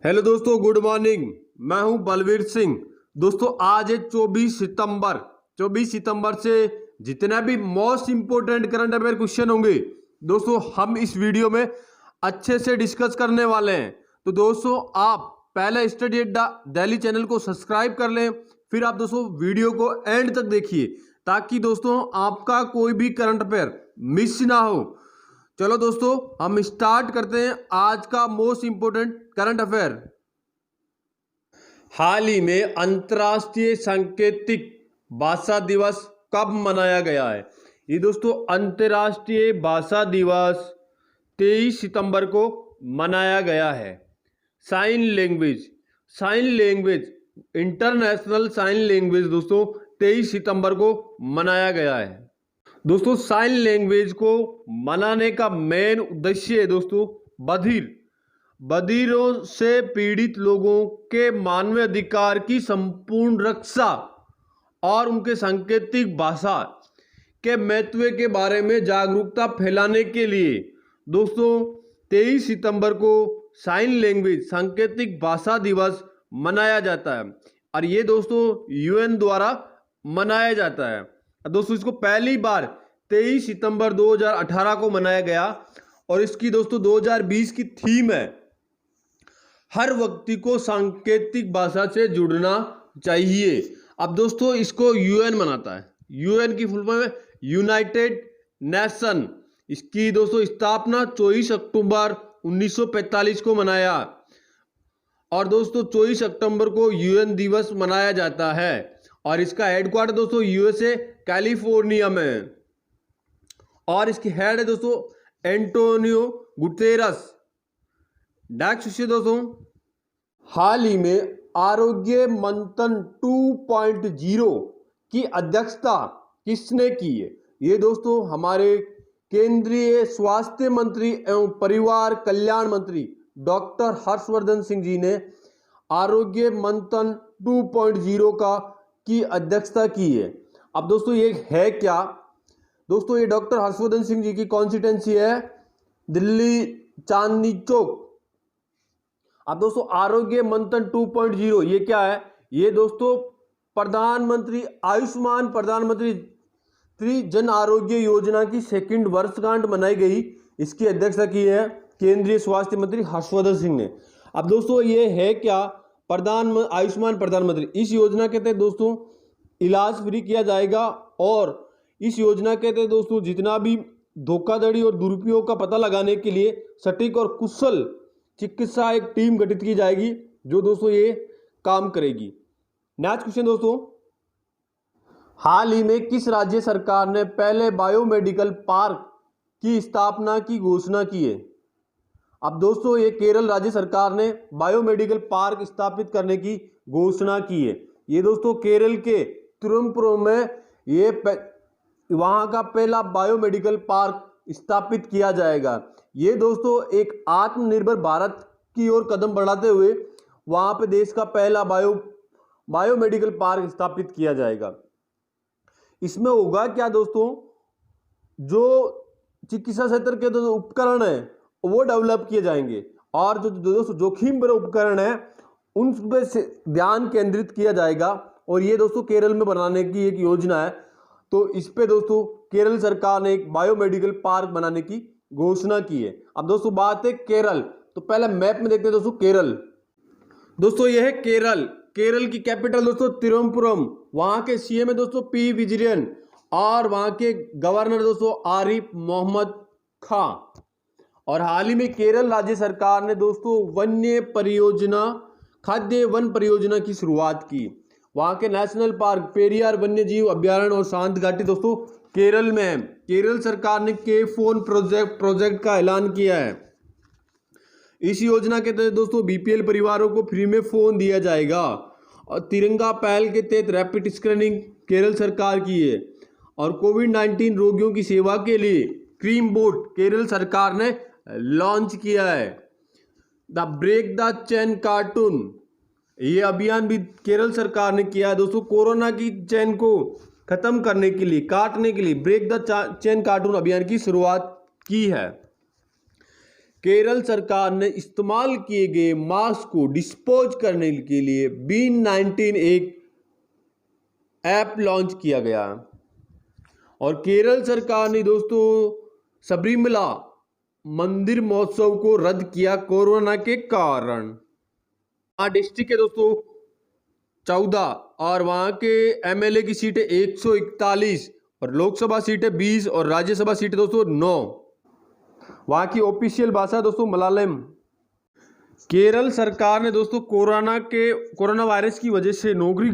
Hello दोस्तों, good morning. मैं हूं बलवीर सिंह। दोस्तों आज है 24 सितंबर से जितना भी most important current affair question होंगे दोस्तों हम इस वीडियो में अच्छे से डिस्कस करने वाले हैं। तो दोस्तों आप पहले स्टडी अड्डा दिल्ली चैनल को सब्सक्राइब कर लें, फिर आप दोस्तों वीडियो को एंड तक देखिए ताकि दोस्तों आपका कोई भी करंट अफेयर मिस ना हो। चलो दोस्तों हम स्टार्ट करते हैं आज का मोस्ट इंपोर्टेंट करंट अफेयर। हाल ही में अंतर्राष्ट्रीय सांकेतिक भाषा दिवस कब मनाया गया है? ये दोस्तों अंतर्राष्ट्रीय भाषा दिवस 23 सितंबर को मनाया गया है। Sign language international sign language दोस्तों 23 सितंबर को मनाया गया है। दोस्तों साइन लैंग्वेज को मनाने का मेन उद्देश्य है दोस्तों बधिरों से पीड़ित लोगों के मानवीय अधिकार की संपूर्ण रक्षा और उनके सांकेतिक भाषा के महत्व के बारे में जागरूकता फैलाने के लिए दोस्तों 23 सितंबर को साइन लैंग्वेज सांकेतिक भाषा दिवस मनाया जाता है और ये दोस्तों यूएन द्वारा मनाया जाता है। दोस्तों इसको पहली बार 23 सितंबर 2018 को मनाया गया और इसकी दोस्तों 2020 की थीम है हर व्यक्ति को सांकेतिक भाषा से जुड़ना चाहिए। अब दोस्तों इसको यूएन मनाता है। यूएन की फुल फॉर्म है यूनाइटेड नेशन। इसकी दोस्तों स्थापना 24 अक्टूबर 1945 को मनाया और दोस्तों 24 अक्टूबर को यूएन दिवस मनाया जाता है और इसका हेडक्वार्टर दोस्तों यूएसए कैलिफोर्निया में और इसकी हेड है दोस्तों एंटोनियो गुतेरस। नेक्स्ट क्वेश्चन दोस्तों, हाल ही में आरोग्य मंथन 2.0 की अध्यक्षता किसने की है? ये दोस्तों हमारे केंद्रीय स्वास्थ्य मंत्री एवं परिवार कल्याण मंत्री डॉक्टर हर्षवर्धन सिंह जी ने आरोग्य मंथन 2.0 की अध्यक्षता की है। अब दोस्तों ये है क्या? दोस्तों ये डॉक्टर हर्षवर्धन सिंह जी की कॉन्स्टिट्यूंसी है दिल्ली चांदनी चौक। अब दोस्तों आरोग्य मंथन 2.0 ये क्या है? ये दोस्तों प्रधानमंत्री आयुष्मान प्रधानमंत्री जन आरोग्य योजना की सेकंड वर्षगांठ मनाई गई। इसकी अध्यक्षता की है केंद्रीय स्वास्थ्य मंत्री हर्षवर्धन सिंह ने। अब दोस्तों ये है क्या? आयुष्मान प्रधानमंत्री इस योजना के तहत दोस्तों इलाज फ्री किया जाएगा और इस योजना के तहत दोस्तों जितना भी धोखाधड़ी और दुरुपयोग का पता लगाने के लिए सटीक और कुशल चिकित्सा एक टीम गठित की जाएगी जो दोस्तों ये काम करेगी। नेक्स्ट क्वेश्चन दोस्तों, हाल ही में किस राज्य सरकार ने पहले बायोमेडिकल पार्क की स्थापना की घोषणा की है? अब दोस्तों ये केरल राज्य सरकार ने बायोमेडिकल पार्क स्थापित करने की घोषणा की है। ये दोस्तों केरल के तिरुवनंतपुरम में ये वहां का पहला बायोमेडिकल पार्क स्थापित किया जाएगा। ये दोस्तों एक आत्मनिर्भर भारत की ओर कदम बढ़ाते हुए वहां पे देश का पहला बायोमेडिकल पार्क स्थापित किया जाएगा। इसमें होगा क्या दोस्तों, जो चिकित्सा क्षेत्र के जो उपकरण है वो डेवलप किए जाएंगे और जो दोस्तों जोखिम भरे उपकरण है उन पे ध्यान केंद्रित किया जाएगा और ये दोस्तों केरल में बनाने की एक योजना है। तो इस पे दोस्तों केरल सरकार ने एक बायोमेडिकल पार्क बनाने की घोषणा की है। अब दोस्तों बात है केरल, तो पहले मैप में देखते हैं दोस्तों केरल। दोस्तों यह है केरल की कैपिटल दोस्तों तिरुवनंतपुरम। वहां के सीएम है दोस्तों पी विजयन और वहां के गवर्नर दोस्तों आरिफ मोहम्मद खान। और हाल ही में केरल राज्य सरकार ने दोस्तों खाद्य वन परियोजना की शुरुआत की। वहां के नेशनल पार्क पेरियार वन्य जीव अभ्यारण्य और शांत घाटी दोस्तों केरल में है। केरल सरकार ने के फोन प्रोजेक्ट का ऐलान किया है। इस योजना के तहत दोस्तों बीपीएल परिवारों को फ्री में फोन दिया जाएगा और तिरंगा पहल के तहत रैपिड स्क्रीनिंग केरल सरकार की है और कोविड-19 रोगियों की सेवा के लिए क्रीम बोट केरल सरकार ने लॉन्च किया है। The break the chain cartoon ये अभियान भी केरल सरकार ने किया है दोस्तों। कोरोना की चेन को खत्म करने के लिए काटने के लिए ब्रेक द चेन कार्टून अभियान की शुरुआत की है। केरल सरकार ने इस्तेमाल किए गए मास्क को डिस्पोज करने के लिए बीन19 एक ऐप लॉन्च किया गया। और केरल सरकार ने दोस्तों सबरीमला मंदिर महोत्सव को रद्द किया कोरोना के कारण। डिस्ट्रिक्ट है दोस्तों 14 और वहां के एमएलए की सीटें 141 और लोकसभा सीटें 20 और राज्यसभा सीटें दोस्तों 9। वहां की ऑफिशियल भाषा दोस्तों मलयालम। केरल सरकार ने दोस्तों कोरोना वायरस की वजह से नौकरी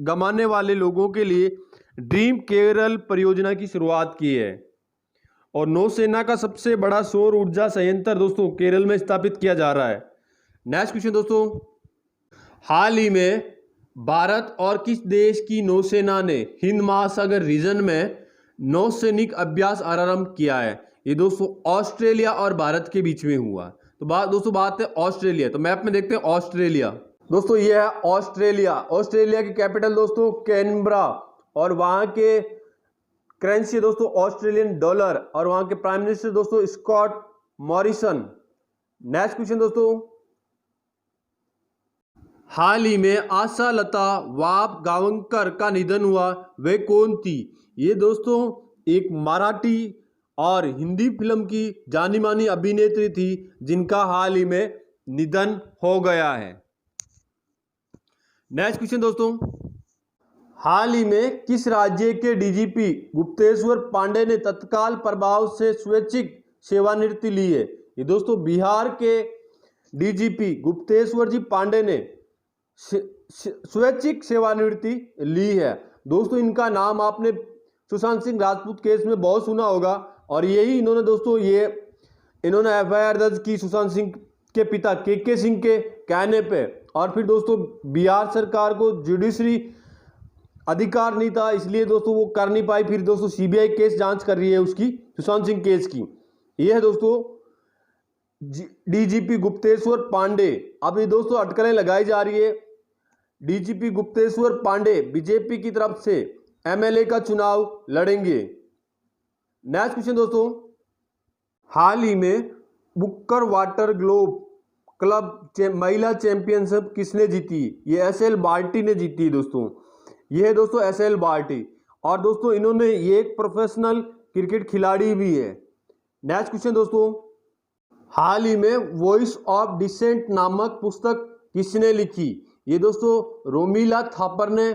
गंवाने वाले लोगों के लिए ड्रीम केरल परियोजना की शुरुआत की है। और नौसेना का सबसे बड़ा सौर ऊर्जा संयंत्र दोस्तों केरल में स्थापित किया जा रहा है। नेक्स्ट क्वेश्चन दोस्तों, हाल ही में भारत और किस देश की नौसेना ने हिंद महासागर रीजन में नौसैनिक अभ्यास आरंभ किया है? ये दोस्तों ऑस्ट्रेलिया और भारत के बीच में हुआ। तो बात है ऑस्ट्रेलिया। तो मैप में देखते हैं ऑस्ट्रेलिया। दोस्तों ये है ऑस्ट्रेलिया। ऑस्ट्रेलिया की कैपिटल दोस्तों कैनबरा और वहां के करेंसी दोस्तों ऑस्ट्रेलियन डॉलर और वहां के प्राइम मिनिस्टर दोस्तों स्कॉट मॉरिसन। नेक्स्ट क्वेश्चन दोस्तों, हाल ही में आशा लता वाबगावकर का निधन हुआ, वे कौन थी? ये दोस्तों एक मराठी और हिंदी फिल्म की जानी मानी अभिनेत्री थी जिनका हाल ही में निधन हो गया है। नेक्स्ट क्वेश्चन दोस्तों, हाल ही में किस राज्य के डीजीपी गुप्तेश्वर पांडे ने तत्काल प्रभाव से स्वैच्छिक सेवानिवृत्ति ली है? ये दोस्तों बिहार के डीजीपी गुप्तेश्वर जी पांडे ने स्वैच्छिक सेवानिवृत्ति ली है। दोस्तों इनका नाम आपने सुशांत सिंह राजपूत केस में बहुत सुना होगा और यही इन्होंने दोस्तों इन्होंने एफआईआर दर्ज की सुशांत सिंह के पिता के सिंह के कहने पे। और फिर दोस्तों बिहार सरकार को जुडिशरी अधिकार नहीं था, इसलिए दोस्तों वो कर नहीं पाई। फिर दोस्तों सीबीआई केस जांच कर रही है उसकी, सुशांत सिंह केस की। ये है दोस्तों डीजीपी गुप्तेश्वर पांडे। अब ये दोस्तों अटकलें लगाई जा रही है। डीजीपी गुप्तेश्वर पांडे बीजेपी की तरफ से एमएलए का चुनाव लड़ेंगे। नेक्स्ट क्वेश्चन दोस्तों, हाल ही में बुकर वाटर ग्लोब क्लब महिला चैंपियनशिप किसने जीती? ये एसएल बाल्टी ने जीती दोस्तों। ये है दोस्तों एसएल बाल्टी और दोस्तों इन्होंने ये एक प्रोफेशनल क्रिकेट खिलाड़ी भी है। नेक्स्ट क्वेश्चन दोस्तों, हाल ही में वॉइस ऑफ डिसेंट नामक पुस्तक किसने लिखी? ये दोस्तों रोमिला थापर ने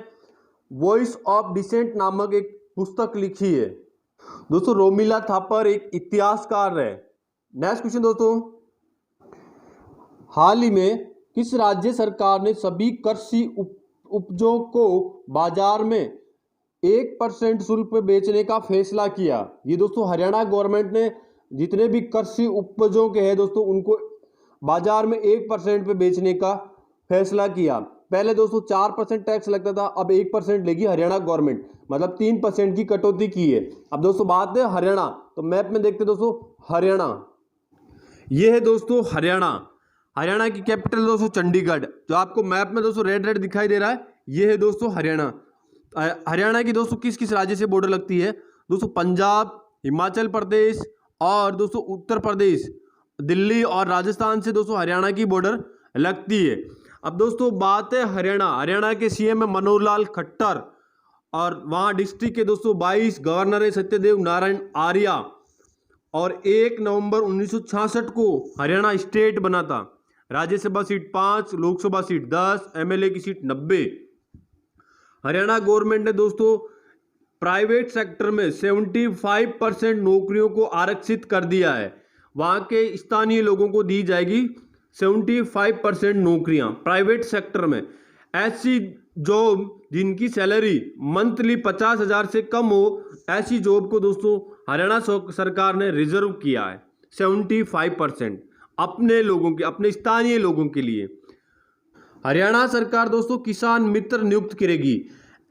वॉइस ऑफ डिसेंट नामक एक पुस्तक लिखी है। दोस्तों रोमिला थापर एक इतिहासकार है। नेक्स्ट क्वेश्चन दोस्तों, हाल ही में किस राज्य सरकार ने सभी कृषि उपजों को बाजार में 1% शुल्क पे बेचने का फैसला किया? ये दोस्तों हरियाणा गवर्नमेंट ने जितने भी कृषि उपजों के हैं दोस्तों उनको बाजार में 1% पे बेचने का फैसला किया। पहले दोस्तों 4% टैक्स लगता था, अब 1% लेगी हरियाणा गवर्नमेंट, मतलब 3% की कटौती की है। अब दोस्तों बात है हरियाणा। तो मैप में देखते दोस्तों हरियाणा। ये है दोस्तों हरियाणा। हरियाणा की कैपिटल दोस्तों चंडीगढ़, जो आपको मैप में दोस्तों रेड रेड दिखाई दे रहा है, ये है दोस्तों हरियाणा। हरियाणा की दोस्तों किस किस राज्य से बॉर्डर लगती है? दोस्तों पंजाब, हिमाचल प्रदेश और दोस्तों उत्तर प्रदेश, दिल्ली और राजस्थान से दोस्तों हरियाणा की बॉर्डर लगती है। अब दोस्तों बात है हरियाणा के सीएम है मनोहर लाल खट्टर और वहाँ डिस्ट्रिक्ट के दोस्तों 22 गवर्नर है सत्यदेव नारायण आर्य और 1 नवंबर 1966 को हरियाणा स्टेट बना था। Rajya Sabha seat 5, Lok Sabha seat 10, MLA की सीट 90। हरियाणा गवर्नमेंट ने दोस्तों प्राइवेट सेक्टर में 75% नौकरियों को आरक्षित कर दिया है। वहाँ के स्थानीय लोगों को दी जाएगी 75% नौकरियां प्राइवेट सेक्टर में। ऐसी जॉब जिनकी सैलरी मंथली 50,000 से कम हो, ऐसी जॉब को दोस्तों हरियाणा सरकार ने रिजर्व किया है 75% अपने लोगों के, अपने स्थानीय लोगों के लिए। हरियाणा सरकार दोस्तों किसान मित्र नियुक्त करेगी।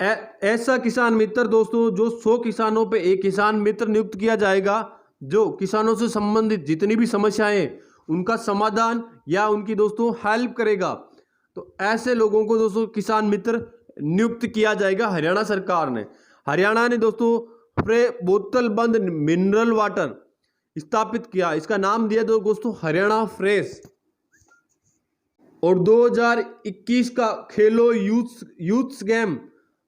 ऐसा किसान मित्र दोस्तों जो 100 किसानों पे एक किसान मित्र नियुक्त किया जाएगा, जो किसानों से संबंधित जितनी भी समस्याएं उनका समाधान या उनकी दोस्तों हेल्प करेगा। तो ऐसे लोगों को दोस्तों किसान मित्र नियुक्त किया जाएगा हरियाणा सरकार ने। हरियाणा ने दोस्तों बोतल बंद मिनरल वाटर स्थापित किया। इसका नाम दिया दोस्तों हरियाणा फ्रेश। और 2021 का खेलो यूथ गेम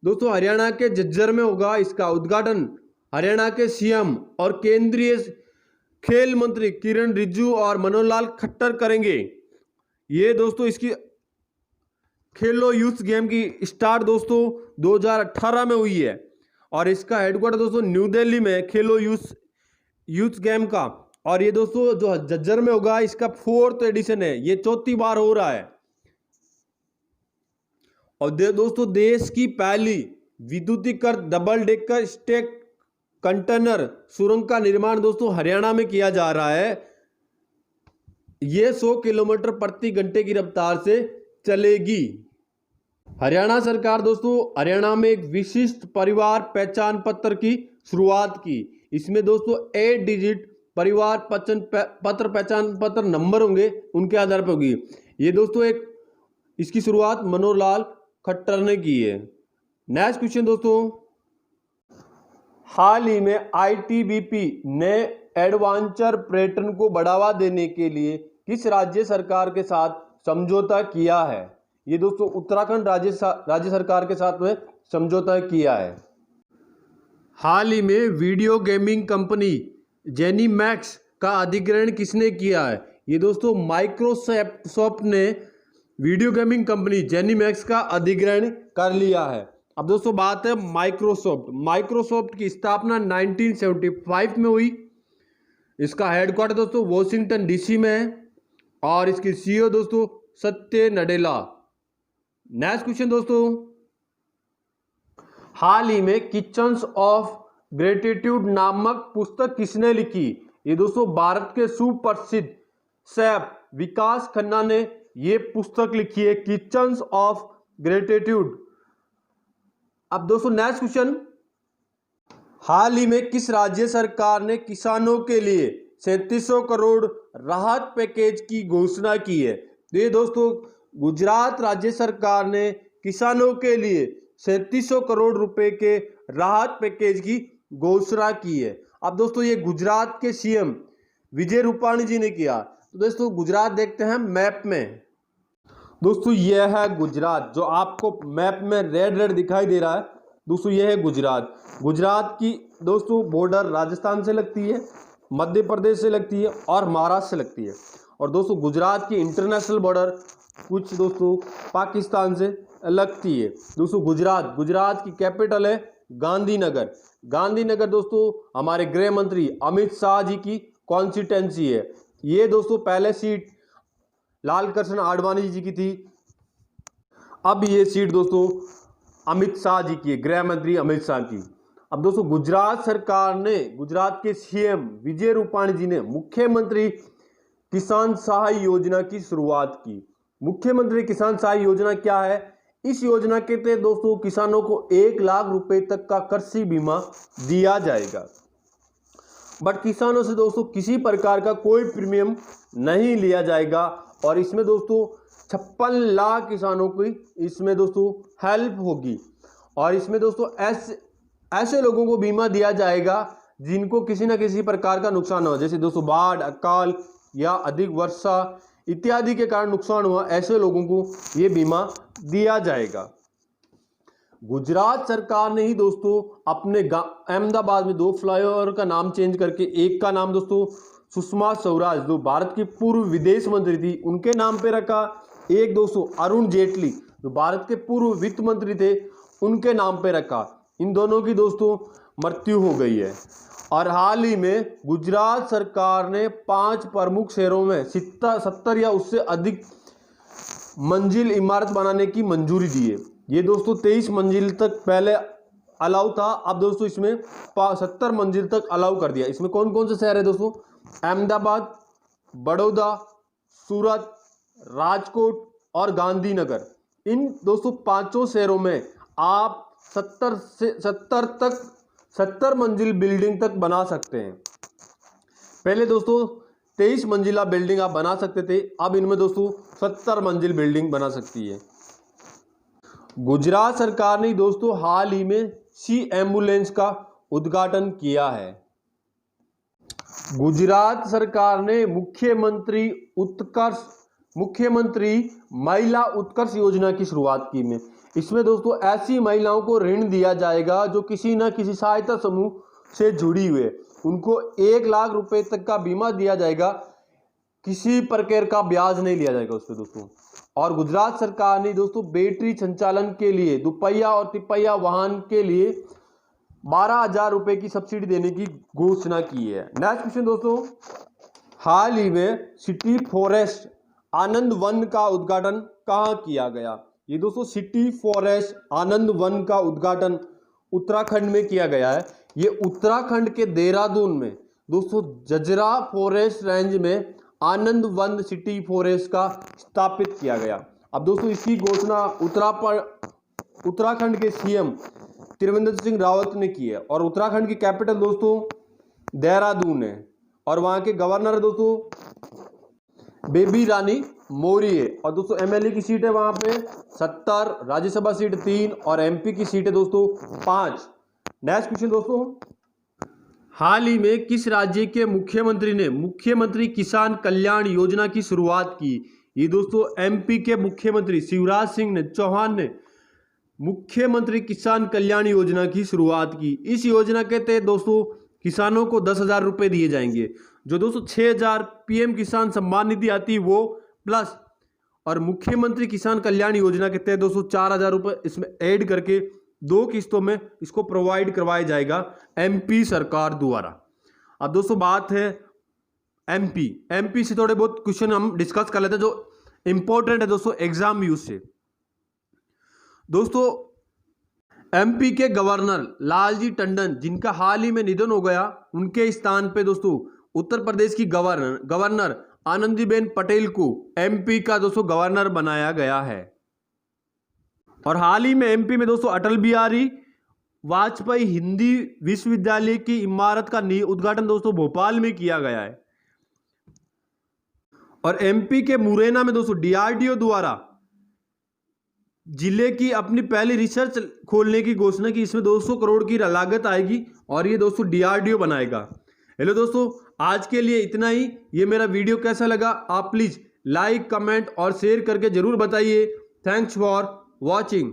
दोस्तों हरियाणा के झज्जर में होगा। इसका उद्घाटन हरियाणा के सीएम और केंद्रीय खेल मंत्री किरण रिजिजू और मनोहर लाल खट्टर करेंगे। ये दोस्तों इसकी खेलो यूथ गेम की स्टार्ट दोस्तों 2018 में हुई है और इसका हेडक्वार्टर दोस्तों न्यू दिल्ली में खेलो यूथ गेम का। और ये दोस्तों जो झज्जर में होगा इसका 4th एडिशन है, ये 4थी बार हो रहा है। और दोस्तों देश की पहली विद्युतीकृत डबल डेकर स्टेक कंटेनर सुरंग का निर्माण दोस्तों हरियाणा में किया जा रहा है। यह 100 किलोमीटर प्रति घंटे की रफ्तार से चलेगी। हरियाणा सरकार दोस्तों हरियाणा में एक विशिष्ट परिवार पहचान पत्र की शुरुआत की। इसमें दोस्तों 8 डिजिट परिवार पहचान पत्र नंबर होंगे, उनके आधार पर होगी। ये दोस्तों इसकी शुरुआत मनोहर लाल खट्टर ने की है। नेक्स्ट क्वेश्चन दोस्तों, हाल ही में आईटीबीपी ने एडवेंचर पर्यटन को बढ़ावा देने के लिए किस राज्य सरकार के साथ समझौता किया है? ये दोस्तों उत्तराखंड राज्य सरकार के साथ में समझौता किया है। हाल ही में वीडियो गेमिंग कंपनी जेनीमैक्स का अधिग्रहण किसने किया है? ये दोस्तों माइक्रोसॉफ्ट ने वीडियो गेमिंग कंपनी जेनीमैक्स का अधिग्रहण कर लिया है। अब दोस्तों बात है माइक्रोसॉफ्ट की स्थापना 1975 में हुई। इसका हेडक्वार्टर दोस्तों वॉशिंगटन डीसी में है और इसकी सीईओ दोस्तों सत्य नडेला। नेक्स्ट क्वेश्चन दोस्तों, हाल ही में किचन्स ऑफ ग्रेटिट्यूड नामक पुस्तक किसने लिखी? ये दोस्तों भारत के सुप्रसिद्ध शेफ विकास खन्ना ने ये पुस्तक लिखी है, किचन्स ऑफ ग्रेटिट्यूड। अब दोस्तों नेक्स्ट क्वेश्चन, हाल ही में किस राज्य सरकार ने किसानों के लिए 3700 करोड़ राहत पैकेज की घोषणा की है? ये दोस्तों गुजरात राज्य सरकार ने किसानों के लिए 3700 करोड़ रुपए के राहत पैकेज की घोषणा की है। अब दोस्तों ये गुजरात के सीएम विजय रूपाणी जी ने किया। तो दोस्तों गुजरात देखते हैं मैप में। दोस्तों यह है गुजरात, जो आपको मैप में रेड दिखाई दे रहा है दोस्तों, यह है गुजरात। गुजरात की दोस्तों बॉर्डर राजस्थान से लगती है, मध्य प्रदेश से लगती है और महाराष्ट्र से लगती है। और दोस्तों गुजरात की इंटरनेशनल बॉर्डर कुछ दोस्तों पाकिस्तान से लगती है। दोस्तों गुजरात की कैपिटल है गांधीनगर। गांधीनगर दोस्तों हमारे गृह मंत्री अमित शाह जी की कॉन्स्टिट्यूंसी है। ये दोस्तों पहले सीट लाल कृष्ण आडवाणी जी की थी, अब ये सीट दोस्तों अमित शाह जी की है, गृह मंत्री अमित शाह की। अब दोस्तों गुजरात सरकार ने, गुजरात के सीएम विजय रूपाणी जी ने मुख्यमंत्री किसान सहाय योजना की शुरुआत की। मुख्यमंत्री किसान सहाय योजना क्या है? इस योजना के तहत दोस्तों किसानों को 1 लाख रुपए तक का कृषि बीमा दिया जाएगा। बट किसानों से दोस्तों किसी प्रकार का कोई प्रीमियम नहीं लिया जाएगा और इसमें दोस्तों 56 लाख किसानों की इसमें दोस्तों हेल्प होगी। और इसमें दोस्तों ऐसे लोगों को बीमा दिया जाएगा जिनको किसी न किसी प्रकार का नुकसान हो, जैसे दोस्तों बाढ़, अकाल या अधिक वर्षा इत्यादि के कारण नुकसान हुआ, ऐसे लोगों को ये बीमा दिया जाएगा। गुजरात सरकार ने ही दोस्तों अपने अहमदाबाद में 2 फ्लाईओवर का नाम चेंज करके, एक का नाम दोस्तों सुषमा स्वराज जो भारत की पूर्व विदेश मंत्री थी उनके नाम पे रखा। एक दोस्तों अरुण जेटली जो भारत के पूर्व वित्त मंत्री थे उनके नाम पे रखा। इन दोनों की दोस्तों मृत्यु हो गई है। और हाल ही में गुजरात सरकार ने 5 प्रमुख शहरों में 70 या उससे अधिक मंजिल इमारत बनाने की मंजूरी दी है। ये दोस्तों 23 मंजिल तक पहले अलाउ था, अब दोस्तों इसमें 70 मंजिल तक अलाउ कर दिया। इसमें कौन कौन से शहर है दोस्तों? अहमदाबाद, बड़ौदा, सूरत, राजकोट और गांधीनगर। इन दोस्तों 5 शहरों में आप 70 मंजिल बिल्डिंग तक बना सकते हैं। पहले दोस्तों 23 मंजिला बिल्डिंग आप बना सकते थे, अब इनमें दोस्तों 70 मंजिल बिल्डिंग बना सकती है। गुजरात सरकार ने दोस्तों हाल ही में सी एम्बुलेंस का उद्घाटन किया है। गुजरात सरकार ने मुख्यमंत्री महिला उत्कर्ष योजना की शुरुआत की में। इसमें दोस्तों ऐसी महिलाओं को ऋण दिया जाएगा जो किसी न किसी सहायता समूह से जुड़ी हुई, उनको 1 लाख रुपए तक का बीमा दिया जाएगा, किसी प्रकार का ब्याज नहीं लिया जाएगा उस पर दोस्तों। और गुजरात सरकार ने दोस्तों बैटरी संचालन के लिए दुपहिया और तिपहिया वाहन के लिए 12,000 रुपए की सब्सिडी देने की घोषणा की है। नेक्स्ट क्वेश्चन दोस्तों, हाल ही में सिटी फॉरेस्ट आनंद वन का उद्घाटन कहाँ किया गया? ये दोस्तों सिटी फॉरेस्ट आनंद वन का उद्घाटन उत्तराखंड में किया गया है। ये उत्तराखंड के देहरादून में दोस्तों जजरा फॉरेस्ट रेंज में आनंद वन सिटी फॉरेस्ट का स्थापित किया गया। अब दोस्तों इसकी घोषणा उत्तराखंड के सीएम त्रिवेंद्र सिंह रावत ने की है। और उत्तराखंड की कैपिटल दोस्तों देहरादून है और वहां के गवर्नर है दोस्तों बेबी रानी मौर्य है। और दोस्तों एमएलए की सीट है वहां पे 70, राज्यसभा सीट 3 और एमपी की सीट है दोस्तों 5। नेक्स्ट क्वेश्चन दोस्तों, हाल ही में किस राज्य के मुख्यमंत्री ने मुख्यमंत्री किसान कल्याण योजना की शुरुआत की? ये दोस्तों एमपी के मुख्यमंत्री शिवराज सिंह चौहान ने मुख्यमंत्री किसान कल्याण योजना की शुरुआत की। इस योजना के तहत दोस्तों किसानों को 10,000 रुपए दिए जाएंगे, जो दोस्तों 6,000 पीएम किसान सम्मान निधि आती है वो प्लस, और मुख्यमंत्री किसान कल्याण योजना के तहत दोस्तों 4,000 रुपए इसमें ऐड करके 2 किस्तों में इसको प्रोवाइड करवाया जाएगा एमपी सरकार द्वारा। अब दोस्तों बात है एमपी से थोड़े बहुत क्वेश्चन हम डिस्कस कर लेते हैं जो इंपॉर्टेंट है दोस्तों एग्जाम यूज से। दोस्तों एमपी के गवर्नर लालजी टंडन जिनका हाल ही में निधन हो गया, उनके स्थान पे दोस्तों उत्तर प्रदेश की गवर्नर आनंदीबेन पटेल को एमपी का दोस्तों गवर्नर बनाया गया है। और हाल ही में एमपी में दोस्तों अटल बिहारी वाजपेयी हिंदी विश्वविद्यालय की इमारत का उद्घाटन दोस्तों भोपाल में किया गया है। और एमपी के मुरैना में दोस्तों डीआरडीओ द्वारा जिले की अपनी पहली रिसर्च खोलने की घोषणा की। इसमें 200 करोड़ की लागत आएगी और ये दोस्तों डीआरडीओ बनाएगा। हेलो दोस्तों, आज के लिए इतना ही। ये मेरा वीडियो कैसा लगा आप प्लीज लाइक, कमेंट और शेयर करके जरूर बताइए। Thanks for watching.